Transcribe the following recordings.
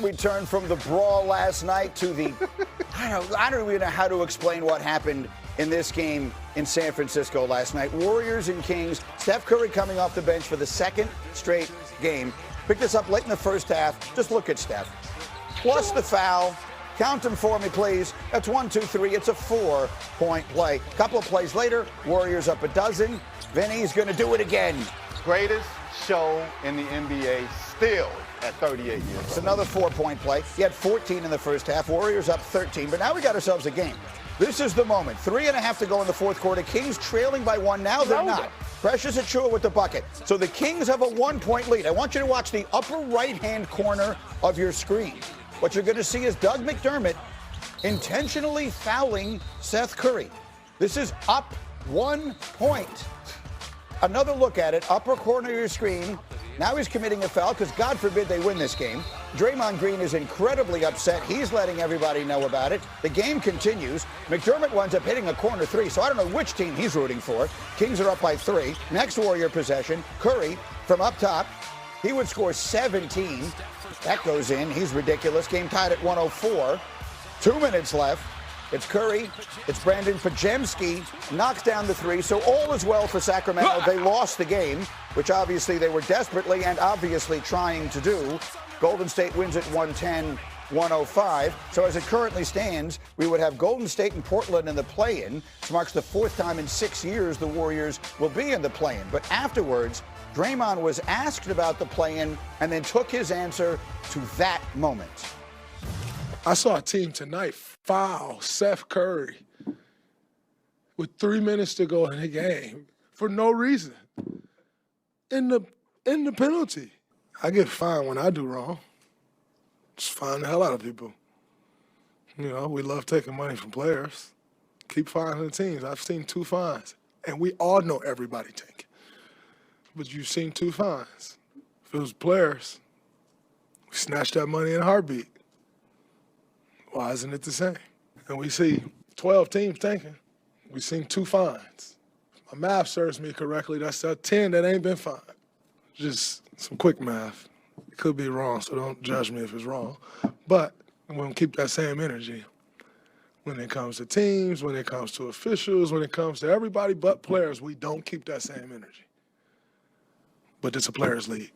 We turn from the brawl last night to the, I don't even know how to explain what happened in this game in San Francisco last night. Warriors and Kings. Steph Curry coming off the bench for the second straight game. Picked this up late in the first half. Just look at Steph. Plus the foul. Count them for me, please. That's 1, 2, 3. It's a 4-point play. A couple of plays later, Warriors up a dozen. Vinny's going to do it again. Greatest show in the NBA still at 38 years old. It's another 4-point play. He had 14 in the first half. Warriors up 13. But now we got ourselves a game. This is the moment. 3.5 to go in the fourth quarter. Kings trailing by 1. Now they're not. Precious Achiuwa with the bucket. So the Kings have a 1-point lead. I want you to watch the upper right-hand corner of your screen. What you're going to see is Doug McDermott intentionally fouling Seth Curry. This is up 1 point. Another look at it, upper corner of your screen. Now he's committing a foul because God forbid they win this game. Draymond Green is incredibly upset. He's letting everybody know about it. The game continues. McDermott winds up hitting a corner 3, so I don't know which team he's rooting for. Kings are up by 3. Next Warrior possession, Curry from up top. He would score 17. That goes in. He's ridiculous. Game tied at 104. 2 minutes left. It's Curry. It's Brandon Pajemski. Knocks down the 3. So all is well for Sacramento. They lost the game, which obviously they were desperately and obviously trying to do. Golden State wins at 110-105. So as it currently stands, we would have Golden State and Portland in the play-in. This marks the 4th time in 6 years the Warriors will be in the play-in. But afterwards, Draymond was asked about the play-in and then took his answer to that moment. I saw a team tonight foul Seth Curry with 3 minutes to go in the game for no reason. In the penalty. I get fined when I do wrong. Just fine the hell out of people. You know, we love taking money from players. Keep fining the teams. I've seen 2 fines. And we all know everybody take it. But you've seen 2 fines. If it was players, we snatched that money in a heartbeat. Why isn't it the same? And we see 12 teams tanking. We've seen 2 fines. If my math serves me correctly, that's 10 that ain't been fined. Just some quick math. It could be wrong, so don't judge me if it's wrong. But we're going to keep that same energy when it comes to teams, when it comes to officials, when it comes to everybody but players. We don't keep that same energy. But it's a players' league.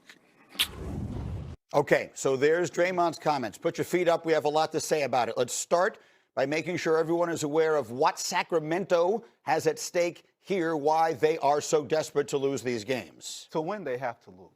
Okay, so there's Draymond's comments. Put your feet up. We have a lot to say about it. Let's start by making sure everyone is aware of what Sacramento has at stake here, why they are so desperate to lose these games. To win, they have to lose.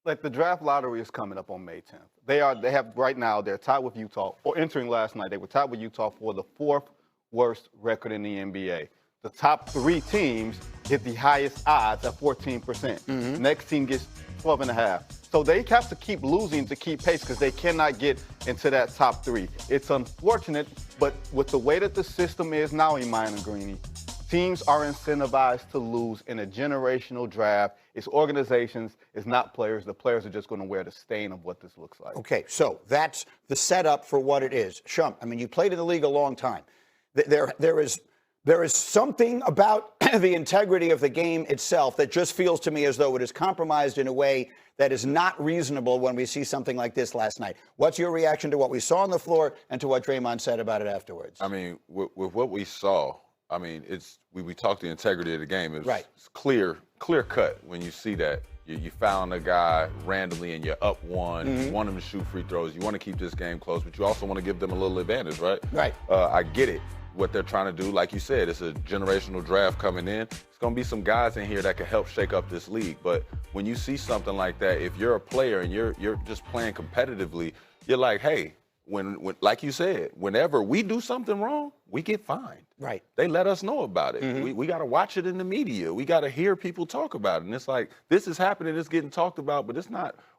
Like, the draft lottery is coming up on May 10th. They have right now, they're tied with Utah, or entering last night, they were tied with Utah for the 4th worst record in the NBA. The top 3 teams get the highest odds at 14%. Next team gets 12.5. So they have to keep losing to keep pace because they cannot get into that top 3. It's unfortunate, but with the way that the system is now, Iman and Greeny, teams are incentivized to lose in a generational draft. It's organizations, it's not players. The players are just going to wear the stain of what this looks like. Okay, so that's the setup for what it is. Shump, I mean, you played in the league a long time. There is something about the integrity of the game itself that just feels to me as though it is compromised in a way that is not reasonable when we see something like this last night. What's your reaction to what we saw on the floor and to what Draymond said about it afterwards? I mean, with what we saw, I mean, we talked the integrity of the game. It's clear cut when you see that. You found a guy randomly and you're up 1. You want him to shoot free throws. You want to keep this game close, but you also want to give them a little advantage, right? Right. I get it. What they're trying to do, like you said, it's a generational draft coming in. It's going to be some guys in here that can help shake up this league. But when you see something like that, if you're a player and you're just playing competitively, you're like, hey, when like you said, whenever we do something wrong, we get fined. Right. They let us know about it. We got to watch it in the media. We got to hear people talk about it. And it's like, this is happening, it's getting talked about, but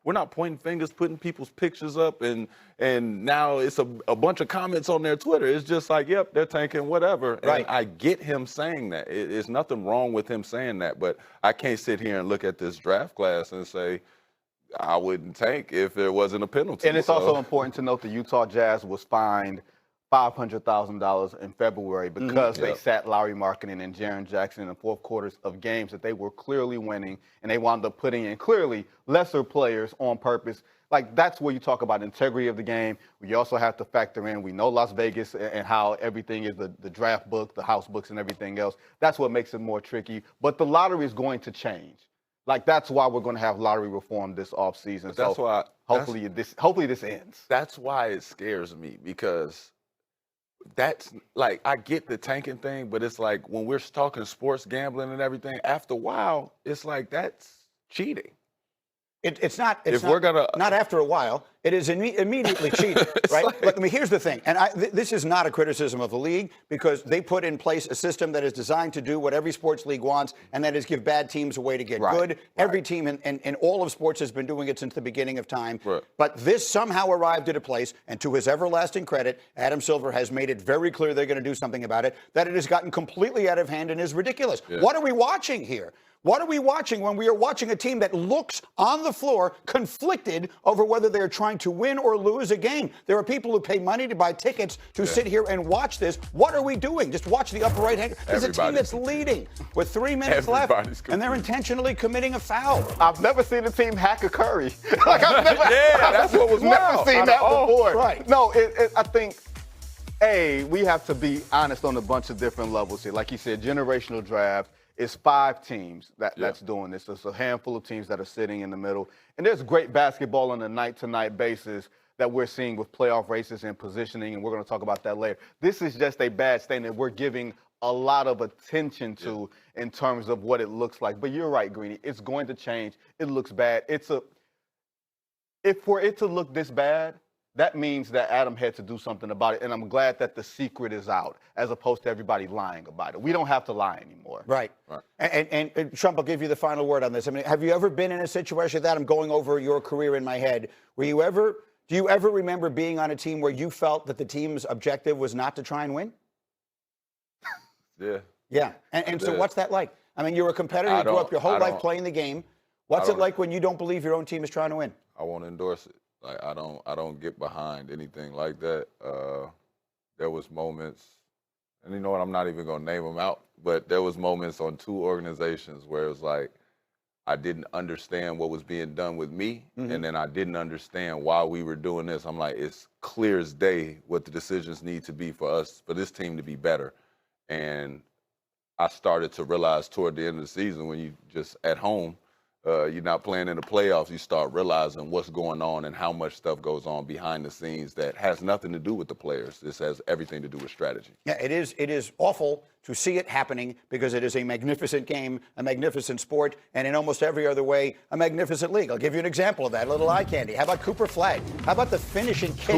we're not pointing fingers, putting people's pictures up, and now it's a bunch of comments on their Twitter. It's just like, yep, they're tanking, whatever. Right. And I get him saying that. There's nothing wrong with him saying that, but I can't sit here and look at this draft class and say, I wouldn't tank if there wasn't a penalty. And it's also important to note the Utah Jazz was fined $500,000 in February because they sat Larry Markkinen and Jaren Jackson in the 4th quarters of games that they were clearly winning, and they wound up putting in clearly lesser players on purpose. Like, that's where you talk about integrity of the game. You also have to factor in, we know Las Vegas and how everything is the draft book, the house books, and everything else. That's what makes it more tricky. But the lottery is going to change. Like, that's why we're going to have lottery reform this offseason. That's why hopefully this ends. That's why it scares me, because that's like, I get the tanking thing, but it's like when we're talking sports gambling and everything, after a while, it's like that's cheating. It's not. If we're gonna, not after a while. It is immediately cheating, right? Like, Look, I mean, here's the thing, and this is not a criticism of the league, because they put in place a system that is designed to do what every sports league wants, and that is give bad teams a way to get good. Every team in all of sports has been doing it since the beginning of time. Right. But this somehow arrived at a place, and to his everlasting credit, Adam Silver has made it very clear they're going to do something about it, that it has gotten completely out of hand and is ridiculous. Yeah. What are we watching here? What are we watching when we are watching a team that looks on the floor conflicted over whether they're trying to win or lose a game? There are people who pay money to buy tickets to sit here and watch this. What are we doing? Just watch the upper right hand. There's a team that's leading with 3 minutes left, and they're intentionally committing a foul. I've never seen a team hack a Curry. Like, I've never, that's what was never wild. seen that before. Right. No, I think, we have to be honest on a bunch of different levels here. Like you said, generational draft. It's 5 teams that's doing this. It's a handful of teams that are sitting in the middle. And there's great basketball on a night-to-night basis that we're seeing with playoff races and positioning, and we're going to talk about that later. This is just a bad stain that we're giving a lot of attention to in terms of what it looks like. But you're right, Greeny. It's going to change. It looks bad. If for it to look this bad, that means that Adam had to do something about it, and I'm glad that the secret is out, as opposed to everybody lying about it. We don't have to lie anymore. Right. And Trump, I'll give you the final word on this. I mean, have you ever been in a situation that I'm going over your career in my head? Do you ever remember being on a team where you felt that the team's objective was not to try and win? Yeah. Yeah. And so what's that like? I mean, you're a competitor. You grew up your whole life playing the game. What's it like when you don't believe your own team is trying to win? I won't endorse it. Like, I don't get behind anything like that. There was moments, and you know what, I'm not even gonna name them out, but there was moments on 2 organizations where it was like, I didn't understand what was being done with me, and then I didn't understand why we were doing this. I'm like, it's clear as day what the decisions need to be for this team to be better. And I started to realize toward the end of the season, when you just at home, you're not playing in the playoffs, you start realizing what's going on and how much stuff goes on behind the scenes that has nothing to do with the players. This has everything to do with strategy. Yeah, it is awful to see it happening, because it is a magnificent game, a magnificent sport, and in almost every other way, a magnificent league. I'll give you an example of that, a little eye candy. How about Cooper Flag? How about the finishing kick?